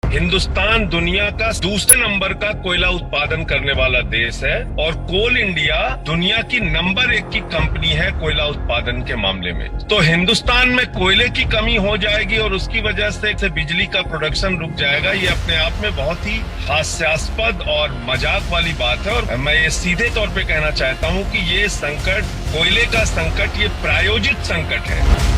हिंदुस्तान दुनिया का दूसरे नंबर का कोयला उत्पादन करने वाला देश है और कोल इंडिया दुनिया की नंबर 1 की कंपनी है कोयला उत्पादन के मामले में। तो हिंदुस्तान में कोयले की कमी हो जाएगी और उसकी वजह से बिजली का प्रोडक्शन रुक जाएगा, ये अपने आप में बहुत ही हास्यास्पद और मजाक वाली बात है। और मैं ये सीधे तौर पे कहना चाहता हूँ कि ये संकट, कोयले का संकट, ये प्रायोजित संकट है,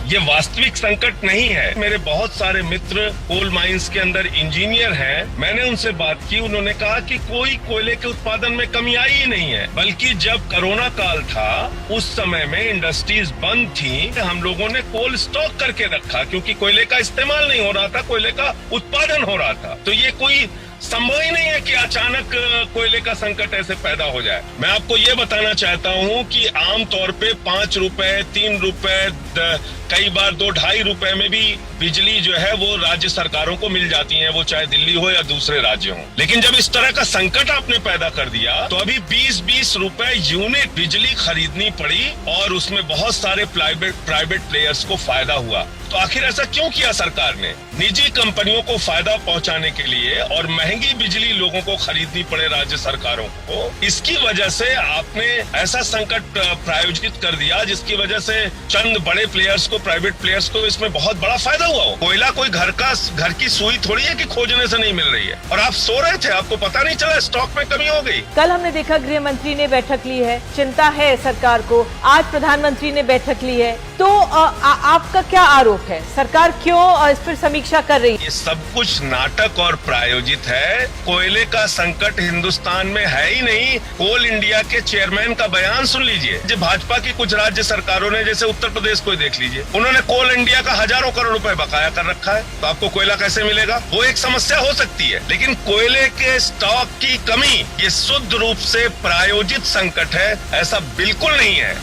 ये वास्तविक संकट नहीं है। मेरे बहुत सारे मित्र कोल माइंस के अंदर इंजीनियर हैं, मैंने उनसे बात की, उन्होंने कहा कि कोई कोयले के उत्पादन में कमी आई ही नहीं है, बल्कि जब कोरोना काल था उस समय में इंडस्ट्रीज बंद थी, हम लोगों ने कोल स्टॉक करके रखा क्योंकि कोयले का इस्तेमाल नहीं हो रहा था, कोयले का उत्पादन हो रहा था। तो ये कोई संभव ही नहीं है कि अचानक कोयले का संकट ऐसे पैदा हो जाए। मैं आपको ये बताना चाहता हूँ कि आमतौर पे 5 रुपए, 3 रुपए, कई बार 2-2.5 रुपए में भी बिजली जो है वो राज्य सरकारों को मिल जाती है, वो चाहे दिल्ली हो या दूसरे राज्य हो। लेकिन जब इस तरह का संकट आपने पैदा कर दिया तो अभी 20-20 रुपए यूनिट बिजली खरीदनी पड़ी और उसमें बहुत सारे प्राइवेट प्लेयर्स को फायदा हुआ। तो आखिर ऐसा क्यों किया सरकार ने? निजी कंपनियों को फायदा पहुंचाने के लिए और महंगी बिजली लोगों को खरीदनी पड़े राज्य सरकारों को, इसकी वजह से आपने ऐसा संकट प्रायोजित कर दिया जिसकी वजह से चंद बड़े प्लेयर्स को, प्राइवेट प्लेयर्स को इसमें बहुत बड़ा फायदा हुआ हो। कोयला कोई घर की सुई थोड़ी है कि खोजने से नहीं मिल रही है, और आप सो रहे थे, आपको पता नहीं चला, स्टॉक में कमी हो गई। कल हमने देखा गृह मंत्री ने बैठक ली है, चिंता है सरकार को, आज प्रधानमंत्री ने बैठक ली है, तो आपका क्या आरोप है? सरकार क्यों इस पर समीक्षा कर रही है? ये सब कुछ नाटक और प्रायोजित है। कोयले का संकट हिंदुस्तान में है ही नहीं। कोल इंडिया के चेयरमैन का बयान सुन लीजिए। जो भाजपा की कुछ राज्य सरकारों ने, जैसे उत्तर प्रदेश को देख लीजिए, उन्होंने कोल इंडिया का हजारों करोड़ रुपए बकाया कर रखा है। तो आपको कोयला कैसे मिलेगा? वो एक समस्या हो सकती है, लेकिन कोयले के स्टॉक की कमी ये शुद्ध रूप से प्रायोजित संकट है, ऐसा बिल्कुल नहीं है।